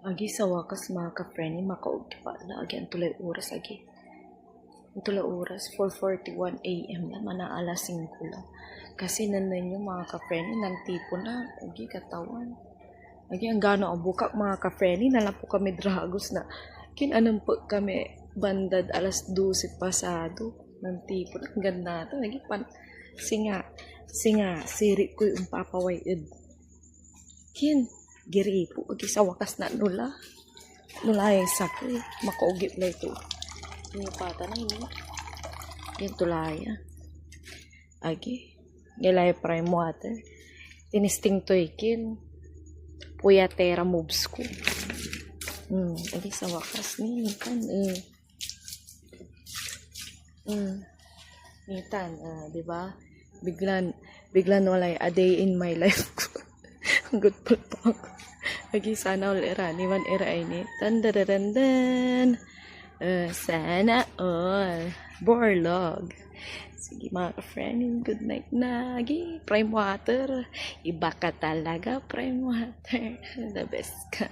Agi sa wakas mga ka-friend, makaog pa na agi ang tulay oras agi. Ang tulay oras 4:41 AM na mana alas 5 lang. Kasi nanan yung mga ka-friend nang tipo na agi katawan. Agi ang gano ang bukak mga ka-friend na lang po kami dragos na kinanam po kami bandad alas 12 pasado nang tipo na ganda to agi pan singa siri ko yung papawayad. Kin giri po agi sa wakas na nula yung sakit makaugit na ito yung pata na yun yung tulaya agi nilay prime water tinisting to ikin puyatera moves ko agi sa wakas ni kan nitan di ba biglan walay a day in my life ko good pa ako lagi sana all era ni man era ini tandarandan sana all borlog sige mga friend good night na lagi prime water iba ka talaga prime water the best ka